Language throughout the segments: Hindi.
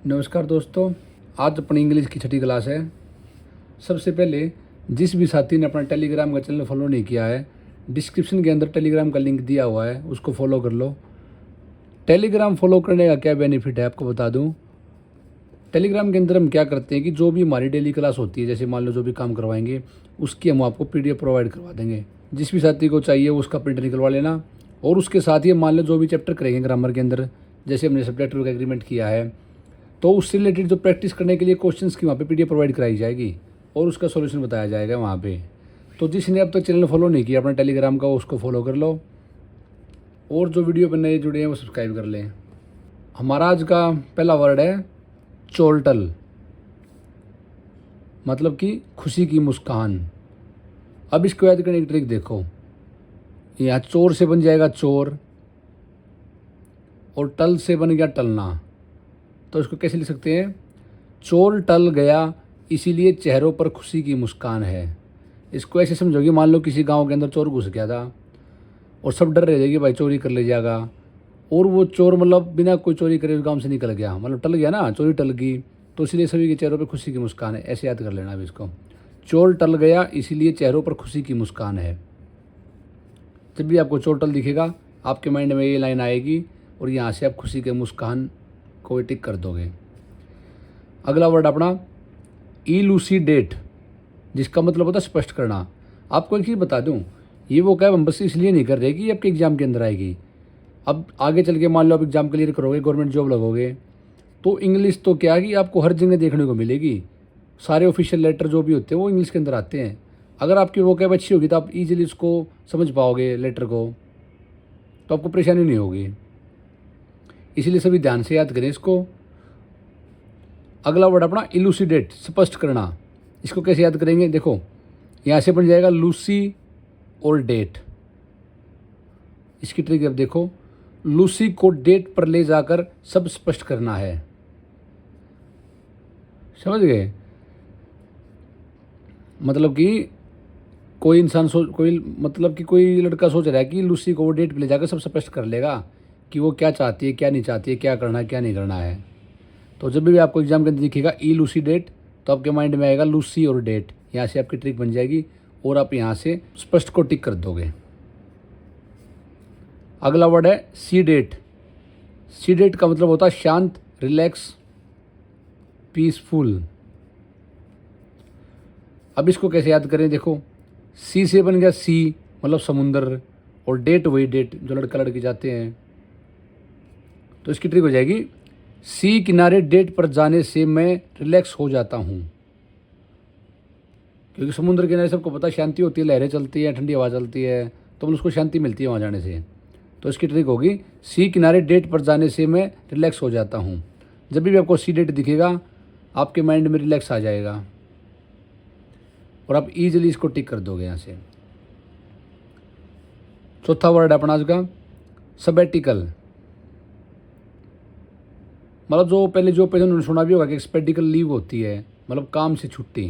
नमस्कार दोस्तों, आज अपनी इंग्लिश की छठी क्लास है। सबसे पहले जिस भी साथी ने अपना टेलीग्राम का चैनल फॉलो नहीं किया है, डिस्क्रिप्शन के अंदर टेलीग्राम का लिंक दिया हुआ है, उसको फॉलो कर लो। टेलीग्राम फॉलो करने का क्या बेनिफिट है आपको बता दूं। टेलीग्राम के अंदर हम क्या करते हैं कि जो भी हमारी डेली क्लास होती है, जैसे मान लो जो भी काम करवाएंगे उसकी हम आपको पीडीएफ प्रोवाइड करवा देंगे। जिस भी साथी को चाहिए उसका प्रिंट निकलवा लेना। और उसके साथ ही मान लो जो भी चैप्टर करेंगे ग्रामर के अंदर, जैसे हमने सब्जेक्ट का एग्रीमेंट किया है, तो उससे रिलेटेड जो प्रैक्टिस करने के लिए क्वेश्चंस की वहाँ पे पीडीएफ प्रोवाइड कराई जाएगी और उसका सॉल्यूशन बताया जाएगा वहाँ पे। तो जिसने अब तक चैनल फॉलो नहीं किया अपना टेलीग्राम का, उसको फॉलो कर लो और जो वीडियो पर नए जुड़े हैं वो सब्सक्राइब कर लें। हमारा आज का पहला वर्ड है चोलटल, मतलब कि खुशी की मुस्कान। अब इसको याद करने की ट्रिक देखो। यहाँ चोर से बन जाएगा चोर और टल से बन गया टलना। तो इसको कैसे लिख सकते हैं? चोर टल गया इसीलिए चेहरों पर खुशी की मुस्कान है। इसको ऐसे समझोगे, मान लो किसी गांव के अंदर चोर घुस गया था और सब डर रहे थे कि भाई चोरी कर ले जाएगा, और वो चोर मतलब बिना कोई चोरी करे उस गांव से निकल गया, मतलब टल गया ना, चोरी टल गई, तो इसलिए सभी के चेहरों पर खुशी की मुस्कान है। ऐसे याद कर लेना अब इसको। चोर टल गया इसीलिए चेहरों पर खुशी की मुस्कान है। जब भी आपको चोर टल दिखेगा आपके माइंड में ये लाइन आएगी और यहाँ से आप खुशी के मुस्कान को टिक कर दोगे। अगला वर्ड अपना इलूसिडेट, जिसका मतलब होता है स्पष्ट करना। आपको एक चीज़ बता दूं, ये वो क्या हम बस इसलिए नहीं कर रहे कि आपके एग्जाम के अंदर आएगी। अब आगे चल के मान लो आप एग्जाम क्लियर करोगे, गवर्नमेंट जॉब लगोगे, तो इंग्लिश तो क्या कि आपको हर जगह देखने को मिलेगी। सारे ऑफिशियल लेटर जो भी होते हैं वो इंग्लिश के अंदर आते हैं। अगर आपकी वोकैब अच्छी होगी तो आप इजीली उसको समझ पाओगे लेटर को, तो आपको परेशानी नहीं होगी। इसलिए सभी ध्यान से याद करें इसको। अगला वर्ड अपना इलूसिडेट, स्पष्ट करना। इसको कैसे याद करेंगे? देखो, यहाँ से बन जाएगा लूसी और डेट। इसकी ट्रिक अब देखो, लूसी को डेट पर ले जाकर सब स्पष्ट करना है। समझ गए? मतलब कि कोई इंसान कोई लड़का सोच रहा है कि लूसी को वो डेट पर ले जाकर सब स्पष्ट कर लेगा कि वो क्या चाहती है, क्या नहीं चाहती है, क्या करना है, क्या नहीं करना है। तो जब भी आपको एग्जाम के अंदर दिखेगा इलूसिडेट, तो आपके माइंड में आएगा लूसी और डेट। यहाँ से आपकी ट्रिक बन जाएगी और आप यहाँ से स्पष्ट को टिक कर दोगे। अगला वर्ड है सीडेट। सीडेट का मतलब होता है शांत, रिलैक्स, पीसफुल। अब इसको कैसे याद करें? देखो, सी से बन गया सी, मतलब समुंदर, और डेट वही डेट जो लड़का लड़की जाते हैं। तो इसकी ट्रिक हो जाएगी, सी किनारे डेट पर जाने से मैं रिलैक्स हो जाता हूँ। क्योंकि समुद्र किनारे सबको पता शांति होती है, लहरें चलती है, ठंडी हवा चलती है, तो मतलब उसको शांति मिलती है वहाँ जाने से। तो इसकी ट्रिक होगी, सी किनारे डेट पर जाने से मैं रिलैक्स हो जाता हूँ। जब भी आपको सी डेट दिखेगा आपके माइंड में रिलैक्स आ जाएगा और आप ईजिली इसको टिक कर दोगे यहाँ से। चौथा वर्ड अपना आज का सबैटिकल। मतलब जो पहले उन्होंने सुना भी होगा कि सबैटिकल लीव होती है, मतलब काम से छुट्टी।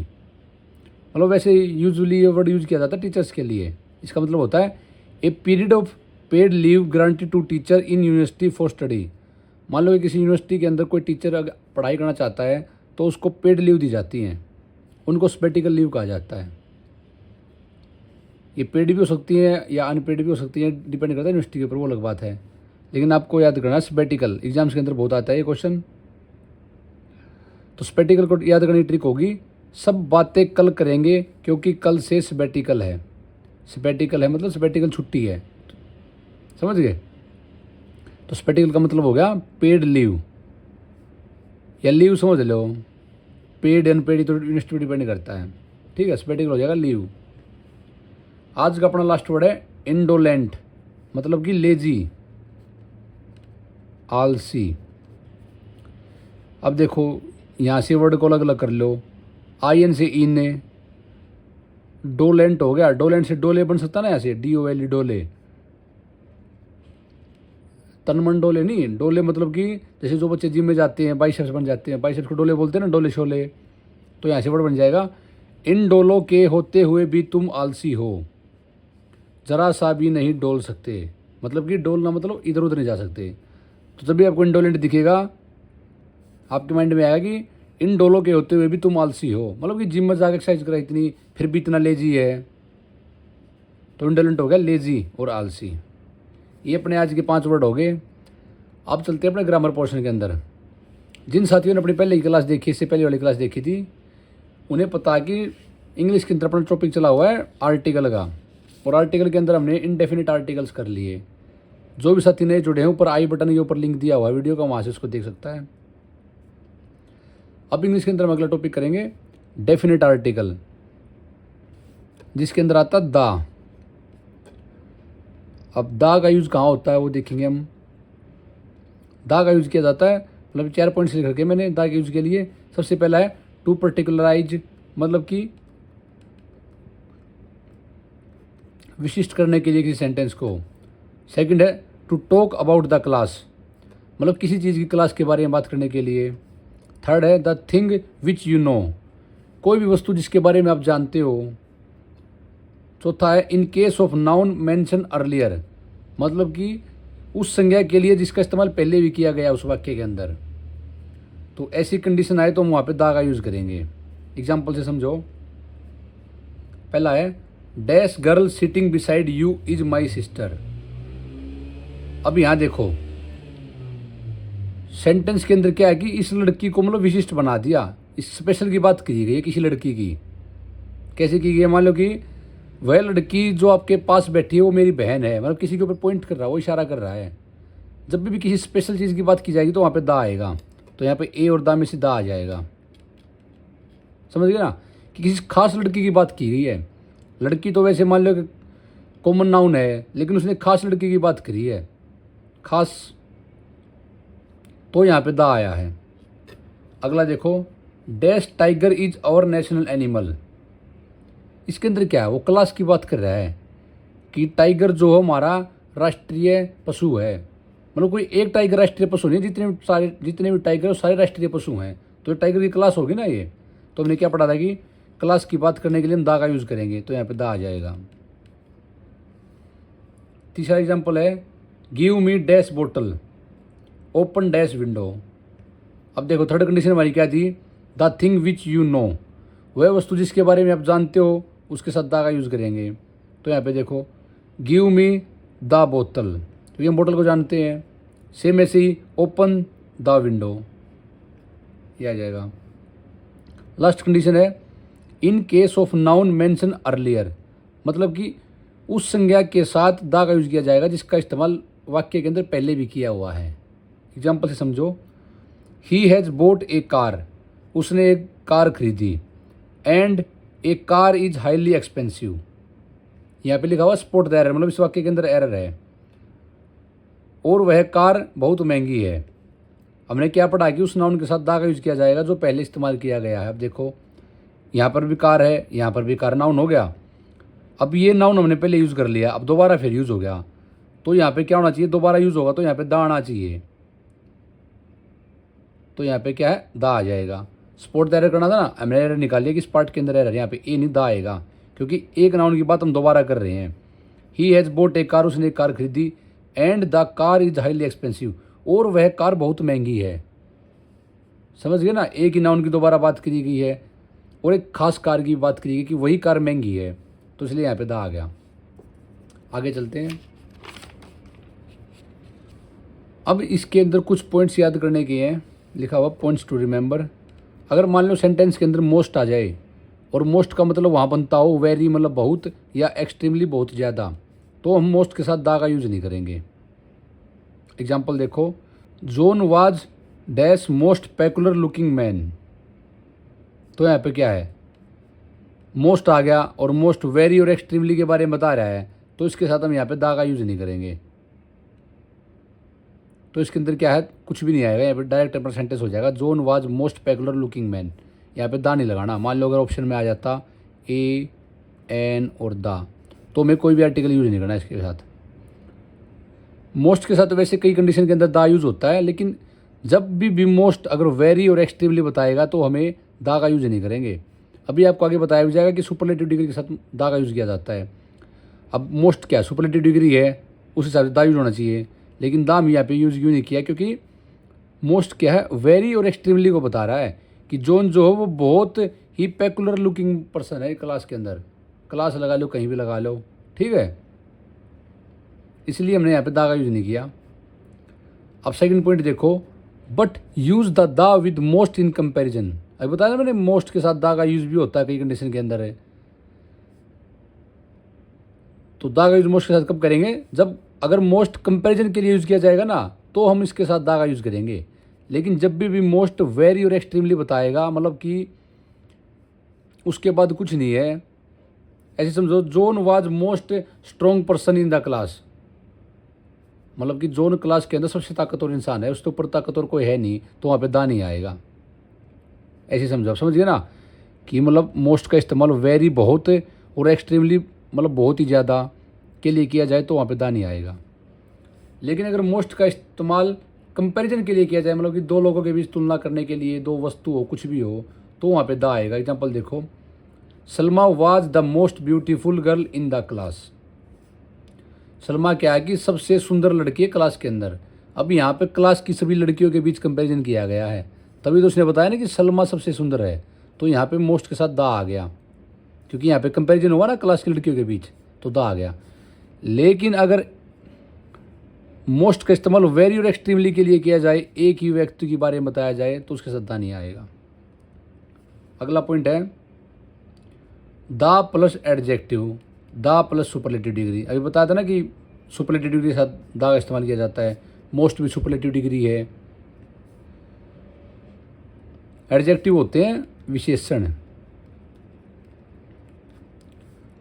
मतलब वैसे यूजुअली ये वर्ड यूज किया जाता है टीचर्स के लिए। इसका मतलब होता है a period of paid leave granted to teacher in university for study. मान लो कि किसी यूनिवर्सिटी के अंदर कोई टीचर अगर पढ़ाई करना चाहता है तो उसको पेड लीव दी जाती हैं, उनको सबैटिकल लीव कहा जाता है। ये पेड भी हो सकती है या अनपेड भी हो सकती है, डिपेंड करता है यूनिवर्सिटी के ऊपर, वो अलग बात है। लेकिन आपको याद करना है सबैटिकल, एग्जाम्स के अंदर बहुत आता है ये क्वेश्चन। तो सबैटिकल को याद करने की ट्रिक होगी, सब बातें कल करेंगे क्योंकि कल से सबैटिकल है। सबैटिकल है मतलब सबैटिकल छुट्टी है, समझ गए? तो सबैटिकल का मतलब हो गया पेड लीव या लीव, समझ लो। पेड अनपेड तो यूनिवर्सिटी पर डिपेंड करता है, ठीक है। सबैटिकल हो जाएगा लीव। आज का अपना लास्ट वर्ड है इंडोलेंट, मतलब कि लेजी, आलसी। अब देखो, यहाँ से वर्ड को अलग अलग कर लो। आईएन से इन ने डोलेंट हो गया, डोलेंट से डोले बन सकता ना, यहाँ से DOLE डोले। तनमन डोले नहीं, डोले मतलब कि जैसे जो बच्चे जिम में जाते हैं बाइसेप्स बन जाते हैं, बाइसेप्स को डोले बोलते हैं ना, डोले शोले। तो यहाँ से वर्ड बन जाएगा, इन डोलों के होते हुए भी तुम आलसी हो, जरा सा भी नहीं डोल सकते। मतलब कि डोलना मतलब इधर उधर नहीं जा सकते। तो जब भी आपको इंडोलेंट दिखेगा आपके माइंड में आएगा कि इन डोलों के होते हुए भी तुम आलसी हो, मतलब कि जिम में जाकर एक्सरसाइज करा इतनी फिर भी इतना लेजी है, तो इंडोलेंट हो गया लेजी और आलसी। ये अपने आज के 5 वर्ड हो गए। अब चलते हैं अपने ग्रामर पोर्शन के अंदर। जिन साथियों ने अपनी पहले की क्लास देखी, इससे पहले वाली क्लास देखी थी, उन्हें पता है कि इंग्लिश के अंदर अपना टॉपिक चला हुआ है आर्टिकल का, और आर्टिकल के अंदर हमने इनडेफिनिट आर्टिकल्स कर लिए। जो भी साथी नए जुड़े हैं, ऊपर आई बटन के ऊपर लिंक दिया हुआ है वीडियो का, वहाँ से उसको देख सकता है। अब इंग्लिश के अंदर हम अगला टॉपिक करेंगे डेफिनेट आर्टिकल, जिसके अंदर आता है द। अब द का यूज़ कहाँ होता है वो देखेंगे हम। द का यूज़ किया जाता है, मतलब 4 पॉइंट्स लिख रखे मैंने द के यूज़ के लिए। सबसे पहला है टू पर्टिकुलराइज, मतलब कि विशिष्ट करने के लिए किसी सेंटेंस को। सेकंड है to talk about the class, मतलब किसी चीज़ की क्लास के बारे में बात करने के लिए। थर्ड है the thing which you know, कोई भी वस्तु जिसके बारे में आप जानते हो। चौथा है in case of noun mention earlier, मतलब कि उस संज्ञा के लिए जिसका इस्तेमाल पहले भी किया गया उस वाक्य के अंदर। तो ऐसी कंडीशन आए तो हम वहाँ पे दा का यूज़ करेंगे। एग्जाम्पल से समझो। पहला है dash girl sitting beside you is my sister. अब यहाँ देखो सेंटेंस के अंदर क्या है कि इस लड़की को मतलब विशिष्ट बना दिया, इस स्पेशल की बात की गई है किसी लड़की की। कैसे की गई है? मान लो कि वह लड़की जो आपके पास बैठी है वो मेरी बहन है, मतलब किसी के ऊपर पॉइंट कर रहा है, वो इशारा कर रहा है। जब भी किसी स्पेशल चीज़ की बात की जाएगी तो वहाँ पे दा आएगा, तो यहाँ पे ए और दा में से दा आ जाएगा। समझ गए ना कि किसी खास लड़की की बात की गई है। लड़की तो वैसे मान लो कि कॉमन नाउन है, लेकिन उसने खास लड़की की बात करी है, खास, तो यहाँ पे दा आया है। अगला देखो dash tiger is our national animal. इसके अंदर क्या है? वो क्लास की बात कर रहा है कि टाइगर जो हमारा राष्ट्रीय पशु है, मतलब कोई एक टाइगर राष्ट्रीय पशु नहीं, जितने भी टाइगर सारे राष्ट्रीय पशु हैं, तो टाइगर की क्लास होगी ना ये। तो हमने क्या पढ़ा था कि क्लास की बात करने के लिए हम दा का यूज़ करेंगे, तो यहाँ पे दा आ जाएगा। तीसरा एग्जाम्पल है गिव मी डैश बोतल ओपन डैश विंडो। अब देखो थर्ड कंडीशन हमारी क्या थी? The thing which you know, वह वस्तु जिसके बारे में आप जानते हो उसके साथ दा का यूज़ करेंगे। तो यहाँ पे देखो गिव मी द बोतल, तो ये हम बोतल को जानते हैं। सेम ऐसे ही ओपन द विंडो, ये आ जाएगा। लास्ट कंडीशन है in case of noun mention earlier, मतलब कि उस संज्ञा के साथ दा का यूज़ किया जाएगा जिसका इस्तेमाल वाक्य के अंदर पहले भी किया हुआ है। एग्जाम्पल से समझो। He has boat A car, उसने एक कार खरीदी। And A car is highly expensive, यहाँ पे लिखा हुआ स्पॉट द एरर, मतलब इस वाक्य के अंदर एरर है, और वह कार बहुत महंगी है। हमने क्या पढ़ा कि उस नाउन के साथ दा का यूज़ किया जाएगा जो पहले इस्तेमाल किया गया है। अब देखो यहाँ पर भी कार है, यहाँ पर भी कार, नाउन हो गया। अब ये नाउन हमने पहले यूज़ कर लिया, अब दोबारा फिर यूज़ हो गया, तो यहाँ पे क्या होना चाहिए? दोबारा यूज़ होगा तो यहाँ पे दा आना चाहिए, तो यहाँ पे क्या है? दा आ जाएगा। स्पॉट द एरर करना था ना, हमने एरर निकाल लिया कि इस पार्ट के अंदर एरर, यहाँ पे ए नहीं दा आएगा, क्योंकि एक नाउन की बात हम दोबारा कर रहे हैं। He has boat A car, उसने एक कार खरीदी। And the car is highly expensive, और वह कार बहुत महंगी है। समझ गए ना? एक ही नाउन की दोबारा बात करी गई है और एक खास कार की बात करी गई कि वही कार महंगी है, तो इसलिए यहाँ पे दा आ गया। आगे चलते हैं। अब इसके अंदर कुछ पॉइंट्स याद करने के हैं, लिखा हुआ पॉइंट्स टू रिमेंबर। अगर मान लो सेंटेंस के अंदर मोस्ट आ जाए, और मोस्ट का मतलब वहाँ बनता हो वेरी, मतलब बहुत, या एक्सट्रीमली बहुत ज़्यादा, तो हम मोस्ट के साथ दा का यूज़ नहीं करेंगे। एग्जाम्पल देखो। John was dash most peculiar looking man, तो यहाँ पे क्या है? मोस्ट आ गया, और मोस्ट वेरी और एक्सट्रीमली के बारे में बता रहा है, तो इसके साथ हम यहाँ पे दा का यूज़ नहीं करेंगे। तो इसके अंदर क्या है? कुछ भी नहीं आएगा, यहाँ पे डायरेक्ट अपना सेंटेंस हो जाएगा John was most peculiar looking man. यहाँ पे दा नहीं लगाना। मान लो अगर ऑप्शन में आ जाता ए एन और दा, तो मैं कोई भी आर्टिकल यूज़ नहीं करना इसके साथ। मोस्ट के साथ वैसे कई कंडीशन के अंदर दा यूज़ होता है, लेकिन जब भी मोस्ट अगर वेरी और एक्सट्रीमली बताएगा तो हमें दा का यूज़ नहीं करेंगे। अभी आपको आगे बताया जाएगा कि सुपरलेटिव डिग्री के साथ दा का यूज़ किया जाता है। अब मोस्ट क्या सुपरलेटिव डिग्री है, उस हिसाब से दा यूज़ होना चाहिए, लेकिन दा हम यहाँ पे यूज़ क्यों नहीं किया? क्योंकि मोस्ट क्या है, वेरी और एक्सट्रीमली को बता रहा है कि जॉन जो है वो बहुत ही पेकुलर लुकिंग पर्सन है क्लास के अंदर। क्लास लगा लो, कहीं भी लगा लो, ठीक है, इसलिए हमने यहाँ पे दा का यूज़ नहीं किया। अब सेकंड पॉइंट देखो, बट यूज़ द दा विद मोस्ट इन कंपैरिजन। अभी बताया ना मैंने, मोस्ट के साथ दा का यूज़ भी होता है कई कंडीशन के अंदर है। तो दा का यूज़ मोस्ट के साथ कब करेंगे, जब अगर मोस्ट कंपैरिजन के लिए यूज़ किया जाएगा ना तो हम इसके साथ दा का यूज़ करेंगे। लेकिन जब भी मोस्ट, वेरी और एक्सट्रीमली बताएगा, मतलब कि उसके बाद कुछ नहीं है, ऐसे समझो John was most strong person in the class, मतलब कि जॉन क्लास के अंदर सबसे ताकतवर इंसान है, उसके ऊपर ताकतवर कोई है नहीं, तो वहाँ पे दा नहीं आएगा। ऐसे समझो, आप समझिए ना कि मतलब मोस्ट का इस्तेमाल वेरी बहुत और एक्सट्रीमली मतलब बहुत ही ज़्यादा के लिए किया जाए तो वहाँ पे दा नहीं आएगा। लेकिन अगर मोस्ट का इस्तेमाल कंपैरिजन के लिए किया जाए, मतलब कि दो लोगों के बीच तुलना करने के लिए, दो वस्तु हो, कुछ भी हो, तो वहाँ पे दा आएगा। एग्जाम्पल देखो, Salma was the most beautiful girl in the class. Salma क्या है कि सबसे सुंदर लड़की है क्लास के अंदर। अब यहाँ पे क्लास की सभी लड़कियों के बीच कंपैरिजन किया गया है, तभी तो उसने बताया ना कि सलमा सबसे सुंदर है, तो यहाँ पे मोस्ट के साथ दा आ गया, क्योंकि यहाँ पे कंपैरिजन हुआ ना क्लास की लड़कियों के बीच, तो दा आ गया। लेकिन अगर मोस्ट का इस्तेमाल वेरी और एक्सट्रीमली के लिए किया जाए, एक ही व्यक्ति के बारे में बताया जाए, तो उसके साथ दा नहीं आएगा। अगला पॉइंट है दा प्लस एडजेक्टिव, दा प्लस सुपरलेटिव डिग्री। अभी बताया था ना कि सुपरलेटिव डिग्री के साथ दा का इस्तेमाल किया जाता है, मोस्ट भी सुपरलेटिव डिग्री है। एडजेक्टिव होते हैं विशेषण,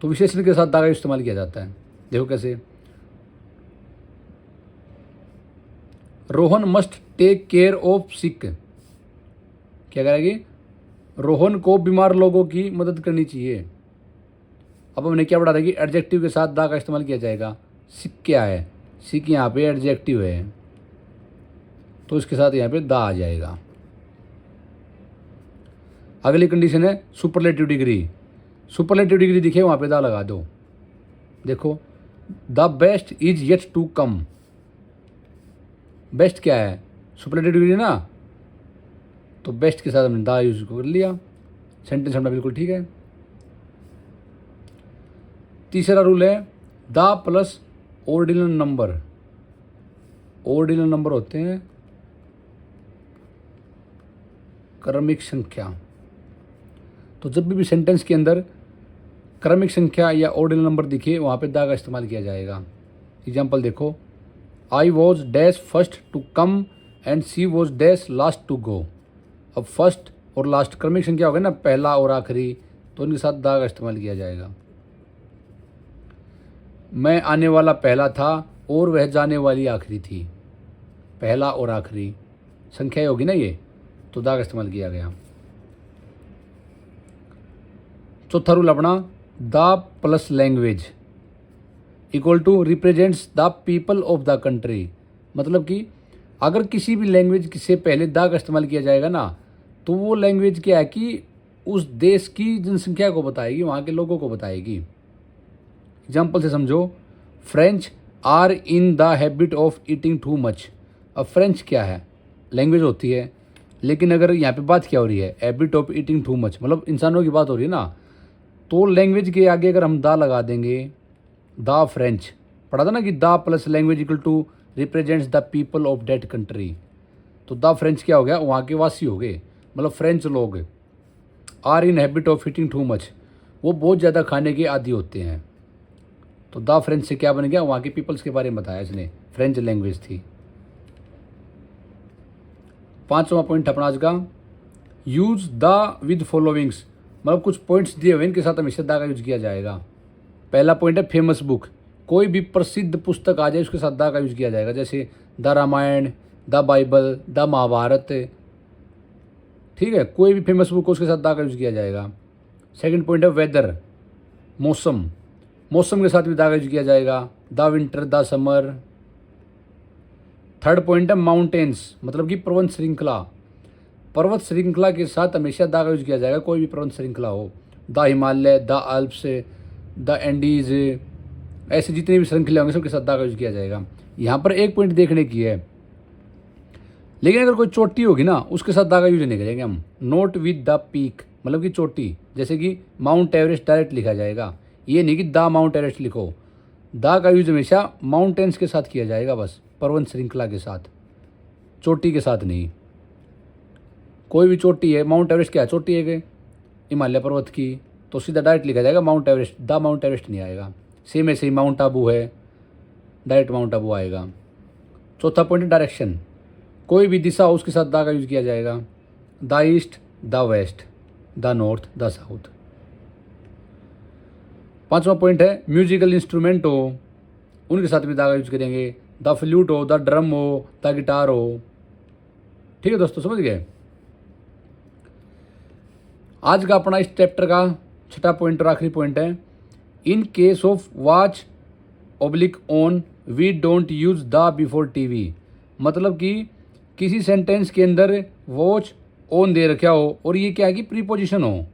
तो विशेषण के साथ दा का इस्तेमाल किया जाता है। देखो कैसे, Rohan must take care of sick. क्या करेगी, रोहन को बीमार लोगों की मदद करनी चाहिए। अब हमने क्या पढ़ा था कि एडजेक्टिव के साथ दा का इस्तेमाल किया जाएगा। सिक क्या है, सिक यहाँ पे एडजेक्टिव है, तो इसके साथ यहाँ पे दा आ जाएगा। अगली कंडीशन है सुपरलेटिव डिग्री। सुपरलेटिव डिग्री दिखे वहाँ पे दा लगा दो। देखो, the best is yet to come. Best क्या है, सुपरलेटिव डिग्री ना, तो बेस्ट के साथ हमने दा यूज कर लिया। सेंटेंस हमारा बिल्कुल ठीक है। तीसरा रूल है the plus ordinal number. Ordinal number होते हैं क्रमिक संख्या, तो जब भी सेंटेंस के अंदर क्रमिक संख्या या ऑर्डिनल नंबर दिखे वहाँ पे दा का इस्तेमाल किया जाएगा। एग्जाम्पल देखो, I was dash first to come and she was dash last to go. अब फर्स्ट और लास्ट क्रमिक संख्या हो गई ना, पहला और आखिरी, तो उनके साथ दा का इस्तेमाल किया जाएगा। मैं आने वाला पहला था और वह जाने वाली आखिरी थी। पहला और आखिरी संख्या होगी ना ये, तो दा का इस्तेमाल किया गया। चौथा रूल अपना, the plus language equal to represents the people of the country. मतलब कि अगर किसी भी लैंग्वेज से पहले द का इस्तेमाल किया जाएगा ना, तो वो लैंग्वेज क्या है कि उस देश की जनसंख्या को बताएगी, वहाँ के लोगों को बताएगी। एग्जाम्पल से समझो, French are in the habit of eating too much. अब फ्रेंच क्या है, लैंग्वेज होती है, लेकिन अगर यहाँ पे बात क्या हो रही है, habit of eating too much, मतलब इंसानों की बात हो रही है ना, तो लैंग्वेज के आगे अगर हम दा लगा देंगे, द फ्रेंच पढ़ा था ना कि the plus language equal to represents the people of that country, तो द फ्रेंच क्या हो गया, वहाँ के वासी हो गए, मतलब फ्रेंच लोग। Are in habit of eating too much, वो बहुत ज़्यादा खाने के आदी होते हैं, तो द फ्रेंच से क्या बन गया, वहाँ के पीपल्स के बारे में बताया इसने, फ्रेंच लैंग्वेज थी। पांचवा पॉइंट अपना आज का, यूज द विद फॉलोइंग्स। मतलब कुछ पॉइंट्स दिए हुए, इनके साथ हमेशा द का यूज किया जाएगा। पहला पॉइंट है फेमस बुक, कोई भी प्रसिद्ध पुस्तक आ जाए उसके साथ द का यूज किया जाएगा, जैसे the Ramayana, the Bible, the Mahabharata, ठीक है, कोई भी फेमस बुक हो उसके साथ द का यूज किया जाएगा। सेकंड पॉइंट है वेदर, मौसम, मौसम के साथ भी द का यूज किया जाएगा, the winter, the summer. Third point है माउंटेन्स, मतलब कि पर्वत श्रृंखला, पर्वत श्रृंखला के साथ हमेशा द का यूज किया जाएगा, कोई भी पर्वत श्रृंखला हो, the Himalaya, the Alps, the Andes, ऐसे जितने भी श्रृंखले होंगे सबके साथ द का यूज किया जाएगा। यहाँ पर एक पॉइंट देखने की है, लेकिन अगर कोई चोटी होगी ना उसके साथ दा का यूज नहीं करेंगे हम। नोट विद द पीक मतलब कि चोटी, जैसे कि माउंट एवरेस्ट डायरेक्ट लिखा जाएगा, ये नहीं कि दा माउंट एवरेस्ट लिखो। दा का यूज हमेशा माउंटेन्स के साथ किया जाएगा, बस पर्वत श्रृंखला के साथ, चोटी के साथ नहीं। कोई भी चोटी है, माउंट एवरेस्ट क्या है, चोटी है कि हिमालय पर्वत की, तो सीधा डायरेक्ट लिखा जाएगा mount Everest, the mount Everest नहीं आएगा। सेम ऐसे ही माउंट आबू है, डायरेक्ट माउंट आबू आएगा। चौथा पॉइंट डायरेक्शन, कोई भी दिशा हो उसके साथ द का यूज किया जाएगा। The east, the west, the north, the south. पांचवा पॉइंट है म्यूजिकल इंस्ट्रूमेंट हो उनके साथ भी द का यूज करेंगे। द फ्लूट हो, द ड्रम हो, द गिटार हो। ठीक है दोस्तों, समझ गए। आज का अपना इस चैप्टर का छठा पॉइंट और आखिरी पॉइंट है, in case of watch oblique on we don't use the before TV. मतलब कि किसी सेंटेंस के अंदर वॉच ऑन दे रखा हो और ये क्या है कि प्रीपोजिशन हो,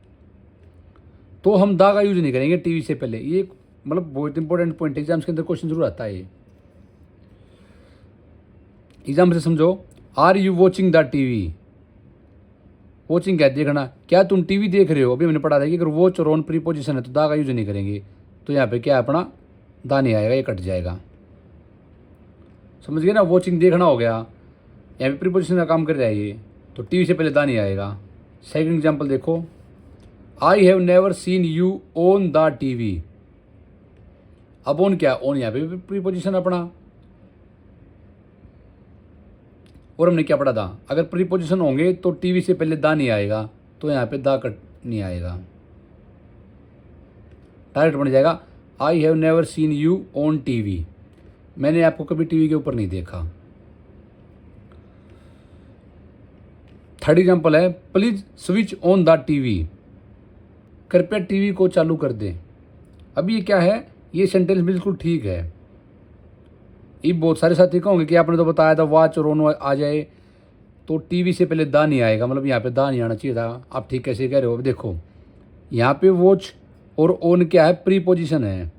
तो हम दा का यूज नहीं करेंगे टीवी से पहले। ये मतलब बहुत इंपॉर्टेंट पॉइंट, एग्जाम्स के अंदर क्वेश्चन जरूर आता है ये। एग्जाम से समझो, are you watching the TV. Watching क्या, देखना, क्या तुम टीवी देख रहे हो। अभी मैंने पढ़ा था कि अगर वॉच और ऑन प्रीपोजिशन है तो दा का यूज नहीं करेंगे, तो यहाँ पे क्या है अपना दा नहीं आएगा, ये कट जाएगा। समझ गए ना, वॉचिंग देखना हो गया, यहाँ पे प्रीपोजिशन का काम कर रहा है ये, तो टीवी से पहले दा नहीं आएगा। सेकंड एग्जाम्पल देखो, I have never seen you on the TV. अब ऑन क्या, ऑन यहाँ पे प्रीपोजिशन अपना, और हमने क्या पढ़ा था, अगर प्रीपोजिशन होंगे तो टीवी से पहले दा नहीं आएगा, तो यहाँ पे दा कट नहीं आएगा, डायरेक्ट बन जाएगा I have never seen you on TV. मैंने आपको कभी टीवी के ऊपर नहीं देखा। थर्ड एग्जाम्पल है, please switch on the TV. कृपया टीवी को चालू कर दें। अब ये क्या है, ये सेंटेंस बिल्कुल ठीक है। ये बहुत सारे साथी कहोगे कि आपने तो बताया था वॉच और ऑन आ जाए तो टीवी से पहले दा नहीं आएगा, मतलब यहाँ पे दा नहीं आना चाहिए था। आप ठीक कैसे कह रहे हो। अब देखो यहाँ पे वॉच और ऑन क्या है, प्रीपोजिशन है,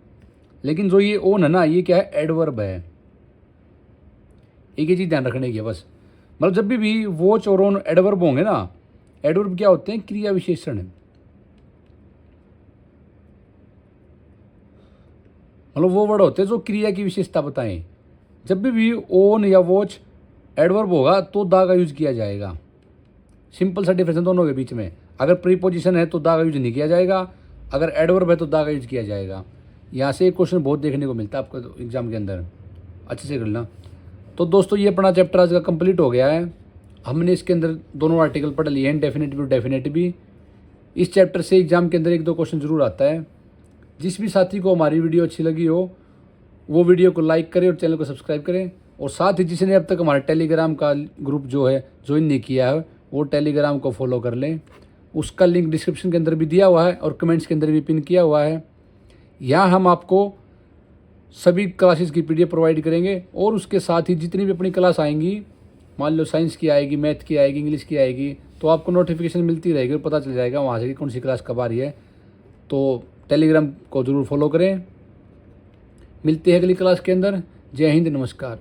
लेकिन जो ये ऑन है ना ये क्या है, एडवर्ब है। एक ही चीज़ ध्यान रखने की है बस। मतलब जब भी वॉच और ऑन एडवर्ब होंगे ना, एडवर्ब क्या होते हैं, क्रिया विशेषण। मतलब वो वर्ड होते हैं जो क्रिया की विशेषता बताएं। जब भी ओन या वॉच एडवर्ब होगा तो दा का यूज किया जाएगा। सिंपल सा डिफरेंस दोनों के बीच में। अगर प्रीपोजिशन है तो दा का यूज नहीं किया जाएगा, अगर एडवर्ब है तो दा का यूज किया जाएगा। यहाँ से एक क्वेश्चन बहुत देखने को मिलता है आपको एग्जाम के अंदर, अच्छे से कर लेना। तो दोस्तों ये अपना चैप्टर आज का कंप्लीट हो गया है। हमने इसके अंदर दोनों आर्टिकल पढ़ लिए हैं, डेफिनेटिव और डेफिनेटिव। इस चैप्टर से एग्जाम के अंदर एक दो क्वेश्चन जरूर आता है। जिस भी साथी को हमारी वीडियो अच्छी लगी हो वो वीडियो को लाइक करें और चैनल को सब्सक्राइब करें। और साथ ही जिसने अब तक हमारे टेलीग्राम का ग्रुप जो है ज्वाइन नहीं किया है वो टेलीग्राम को फॉलो कर लें। उसका लिंक डिस्क्रिप्शन के अंदर भी दिया हुआ है और कमेंट्स के अंदर भी पिन किया हुआ है। यहाँ हम आपको सभी क्लासेस की पीडीएफ प्रोवाइड करेंगे और उसके साथ ही जितनी भी अपनी क्लास आएंगी, मान लो साइंस की आएगी, मैथ की आएगी, इंग्लिश की आएगी, तो आपको नोटिफिकेशन मिलती रहेगी और पता चल जाएगा वहाँ से कि कौन सी क्लास कब आ रही है। तो टेलीग्राम को ज़रूर फॉलो करें। मिलते हैं अगली क्लास के अंदर। जय हिंद, नमस्कार।